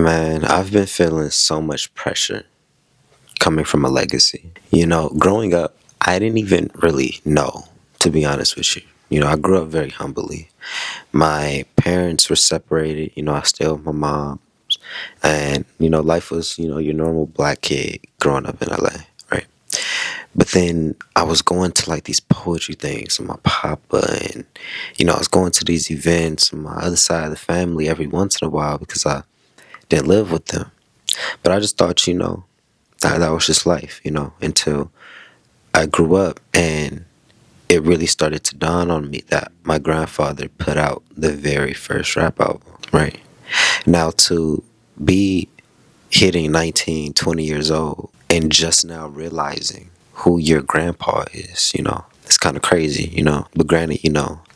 Man, I've been feeling so much pressure coming from a legacy. Growing up, I didn't even really know, to be honest with you. I grew up very humbly. My parents were separated. I stayed with my mom. And, life was, your normal black kid growing up in LA, right? But then I was going to like these poetry things with my papa, and, I was going to these events with my other side of the family every once in a while because I didn't live with them. But I just thought, that was just life, until I grew up and it really started to dawn on me that my grandfather put out the very first rap album, right? Now to be hitting 19, 20 years old and just now realizing who your grandpa is, it's kind of crazy, But granted,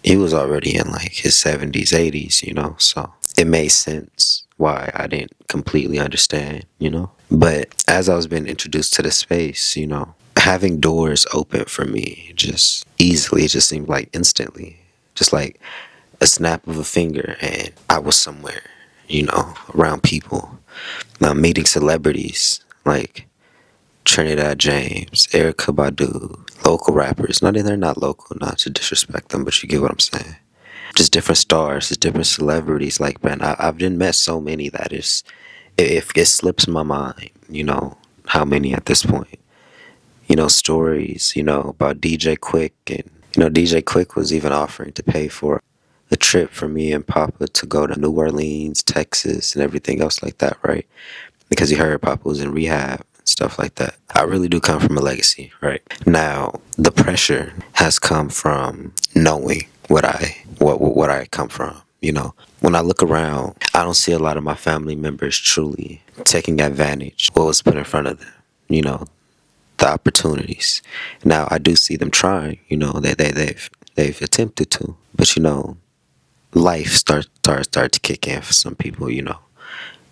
he was already in like his 70s, 80s, so it made sense why I didn't completely understand. But as I was being introduced to the space, having doors open for me just easily, it just seemed like instantly, just like a snap of a finger, and I was somewhere, around people. Now meeting celebrities like Trinidad James, Erica Badu, local rappers. Not that they're not local, not to disrespect them, but you get what I'm saying. Just different stars, just different celebrities. Like, man, I've been met so many that if it slips my mind, how many at this point. Stories, about DJ Quick, and DJ Quick was even offering to pay for a trip for me and Papa to go to New Orleans, Texas, and everything else like that, right? Because he heard Papa was in rehab and stuff like that. I really do come from a legacy, right? Now, the pressure has come from knowing what I come from. When I look around, I don't see a lot of my family members truly taking advantage of what was put in front of them. The opportunities. Now, I do see them trying. They've attempted to, but life started to kick in for some people.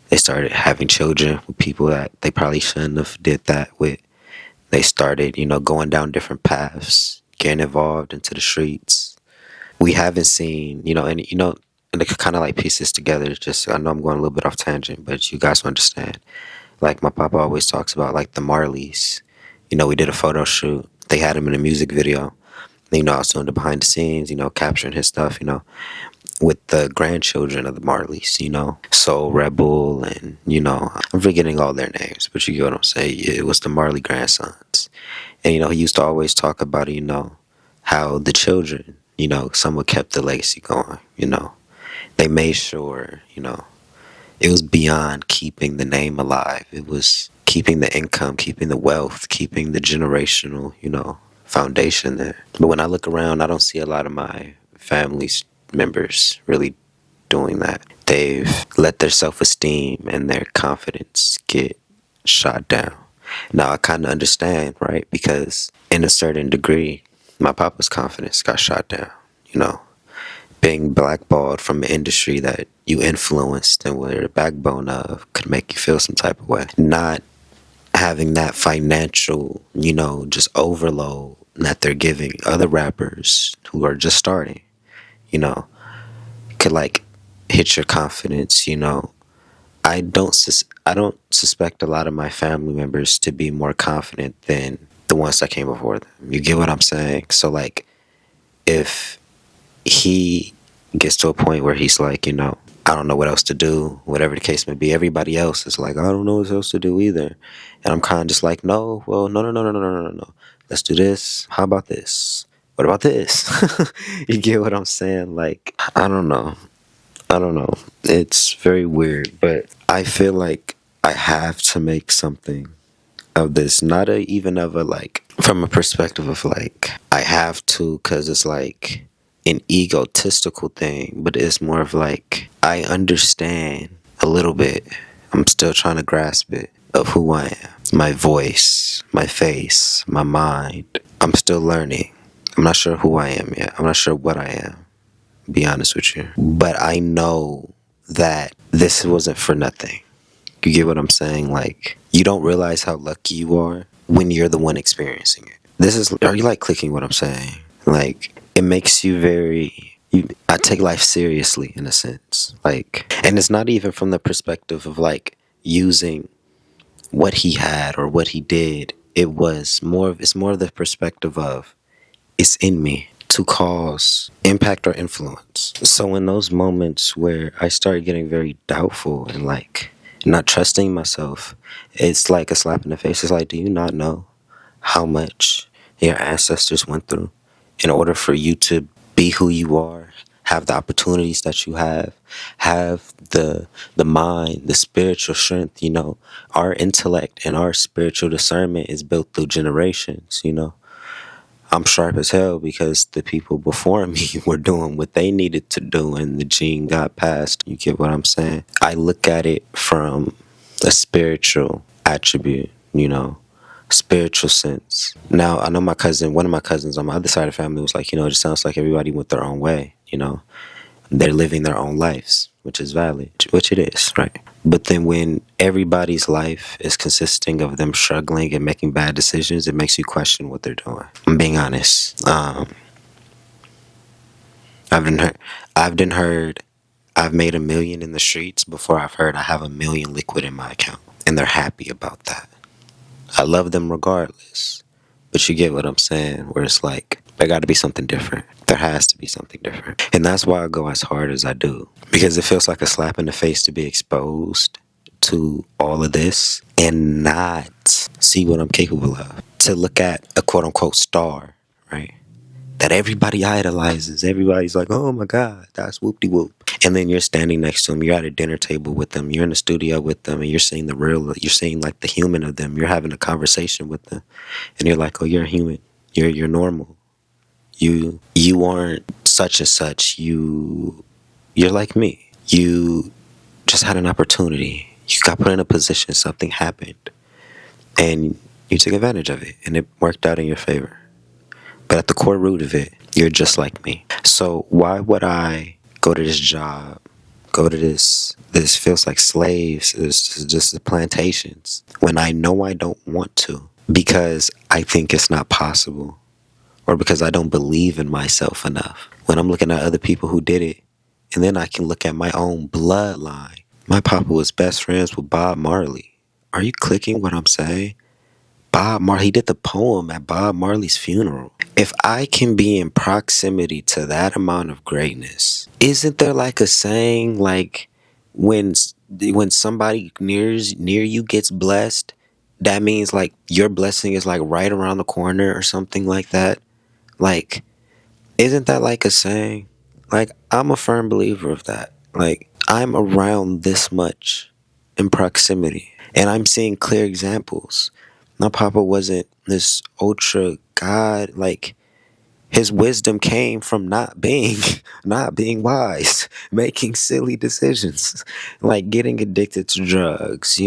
They started having children with people that they probably shouldn't have did that with. They started, going down different paths, getting involved into the streets. We haven't seen, and it kind of like pieces together. Just, I know I'm going a little bit off tangent, but you guys will understand. Like my papa always talks about, like the Marleys. We did a photo shoot. They had him in a music video. I was doing the behind the scenes, capturing his stuff, with the grandchildren of the Marleys, Soul Rebel, and, I'm forgetting all their names, but you get what I'm saying. It was the Marley grandsons. And, he used to always talk about, how the children, somewhat kept the legacy going, They made sure, it was beyond keeping the name alive. It was keeping the income, keeping the wealth, keeping the generational, foundation there. But when I look around, I don't see a lot of my family's members really doing that. They've let their self-esteem and their confidence get shot down. Now, I kind of understand, right? Because in a certain degree, my papa's confidence got shot down, Being blackballed from an industry that you influenced and were the backbone of could make you feel some type of way. Not having that financial, just overload that they're giving other rappers who are just starting, could like hit your confidence. I don't suspect a lot of my family members to be more confident than the ones that came before them. You get what I'm saying? So like, if he gets to a point where he's like, I don't know what else to do, whatever the case may be. Everybody else is like, I don't know what else to do either. And I'm kind of just like, no, well, no. Let's do this. How about this? What about this? You get what I'm saying? Like, I don't know. It's very weird, but I feel like I have to make something of this. Not even of a, like, from a perspective of like, I have to, because it's like an egotistical thing, but it's more of like, I understand a little bit. I'm still trying to grasp it of who I am. My voice, my face, my mind. I'm still learning. I'm not sure who I am yet. I'm not sure what I am, to be honest with you. But I know that this wasn't for nothing. You get what I'm saying? Like, you don't realize how lucky you are when you're the one experiencing it. Are you like clicking what I'm saying? Like, it makes you very, I take life seriously in a sense. Like, and it's not even from the perspective of like using what he had or what he did. It's more of the perspective of it's in me to cause impact or influence. So in those moments where I start getting very doubtful and like not trusting myself, it's like a slap in the face. It's like, do you not know how much your ancestors went through in order for you to be who you are, have the opportunities that you have the mind, the spiritual strength, our intellect and our spiritual discernment is built through generations. I'm sharp as hell because the people before me were doing what they needed to do and the gene got passed. You get what I'm saying? I look at it from a spiritual attribute, spiritual sense. Now, I know one of my cousins on my other side of the family was like, it just sounds like everybody went their own way. They're living their own lives, which is valid, which it is, right? But then when everybody's life is consisting of them struggling and making bad decisions, it makes you question what they're doing. I'm being honest. I've been heard, I've made 1 million in the streets before I've heard I have 1 million liquid in my account, and they're happy about that. I love them regardless, but you get what I'm saying, where it's like, there got to be something different. There has to be something different. And that's why I go as hard as I do. Because it feels like a slap in the face to be exposed to all of this and not see what I'm capable of. To look at a quote unquote star, right? That everybody idolizes. Everybody's like, oh my God, that's whoop-de-whoop. And then you're standing next to them. You're at a dinner table with them. You're in the studio with them. And you're seeing you're seeing like the human of them. You're having a conversation with them. And you're like, oh, you're human. You're normal. You aren't such and such. You're like me. You just had an opportunity. You got put in a position. Something happened. And you took advantage of it. And it worked out in your favor. But at the core root of it, you're just like me. So why would I go to this job, go to this feels like slaves, it's just the plantations, when I know I don't want to because I think it's not possible or because I don't believe in myself enough. When I'm looking at other people who did it, and then I can look at my own bloodline. My papa was best friends with Bob Marley. Are you clicking what I'm saying? Bob Marley, he did the poem at Bob Marley's funeral. If I can be in proximity to that amount of greatness, isn't there like a saying like when somebody near you gets blessed, that means like your blessing is like right around the corner or something like that? Like, isn't that like a saying? Like, I'm a firm believer of that. Like, I'm around this much in proximity, and I'm seeing clear examples. My papa wasn't this ultra god. Like, his wisdom came from not being not being wise, making silly decisions, like getting addicted to drugs,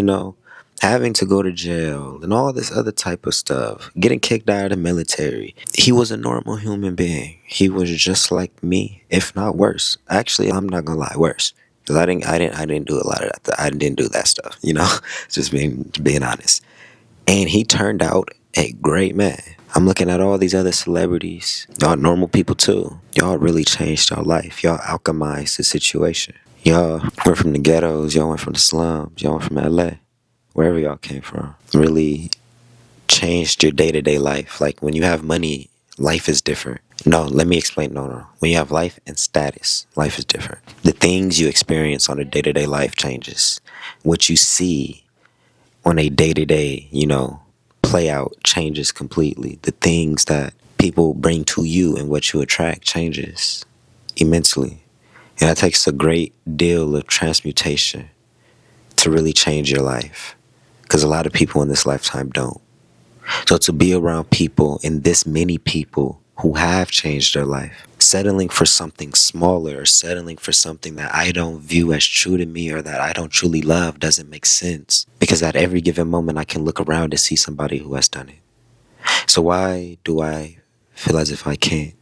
having to go to jail and all this other type of stuff, getting kicked out of the military. He was a normal human being. He was just like me, if not worse. Actually, I'm not gonna lie, worse. Because I didn't do a lot of that. I didn't do that stuff. Just being honest. And he turned out a great man. I'm looking at all these other celebrities. Y'all normal people too. Y'all really changed your life. Y'all alchemized the situation. Y'all went from the ghettos. Y'all went from the slums. Y'all went from LA. Wherever y'all came from. Really changed your day-to-day life. Like when you have money, life is different. No, let me explain. No. When you have life and status, life is different. The things you experience on a day-to-day life changes. What you see on a day-to-day, play out changes completely. The things that people bring to you and what you attract changes immensely. And that takes a great deal of transmutation to really change your life. Because a lot of people in this lifetime don't. So to be around people and this many people who have changed their life, settling for something smaller or settling for something that I don't view as true to me or that I don't truly love doesn't make sense. Because at every given moment, I can look around and see somebody who has done it. So why do I feel as if I can't?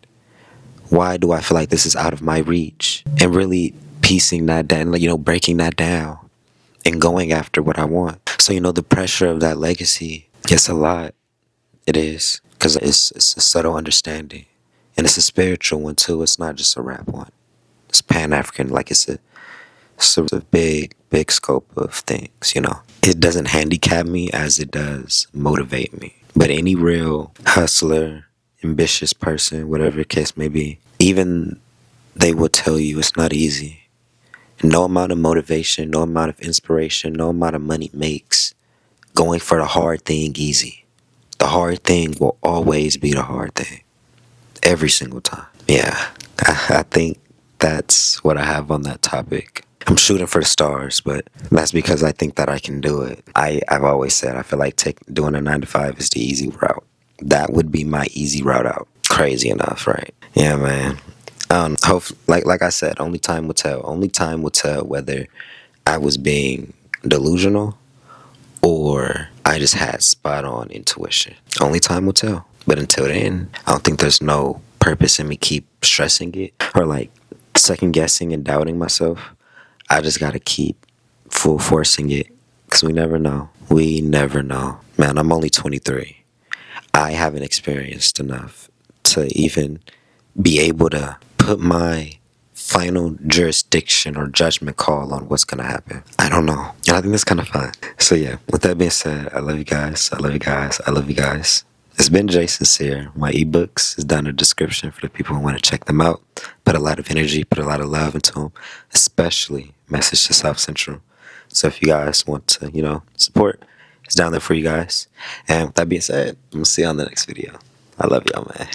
Why do I feel like this is out of my reach? And really piecing that down, breaking that down and going after what I want. So, the pressure of that legacy gets a lot. It is. Because it's a subtle understanding. And it's a spiritual one too. It's not just a rap one. It's Pan-African, like it's a big, big scope of things, you know. It doesn't handicap me as it does motivate me. But any real hustler, ambitious person, whatever the case may be, even they will tell you it's not easy. No amount of motivation, no amount of inspiration, no amount of money makes going for the hard thing easy. The hard thing will always be the hard thing. Every single time. Yeah, I think that's what I have on that topic. I'm shooting for the stars, but that's because I think that I can do it. I've always said I feel like doing a 9 to 5 is the easy route. That would be my easy route out. Crazy enough, right? Yeah, man. Hope like I said, only time will tell. Only time will tell whether I was being delusional or I just had spot on intuition. Only time will tell. But until then, I don't think there's no purpose in me keep stressing it or like second guessing and doubting myself. I just gotta keep full forcing it because we never know. We never know. Man, I'm only 23. I haven't experienced enough to even be able to put my final jurisdiction or judgment call on what's gonna happen. I don't know. And I think that's kind of fun. So yeah, with that being said, I love you guys. I love you guys. I love you guys. It's been Jay Sincere. My ebooks is down in the description for the people who want to check them out. Put a lot of energy, put a lot of love into them, especially Message to South Central. So if you guys want to, support, it's down there for you guys. And with that being said, I'm gonna see you on the next video. I love y'all, man.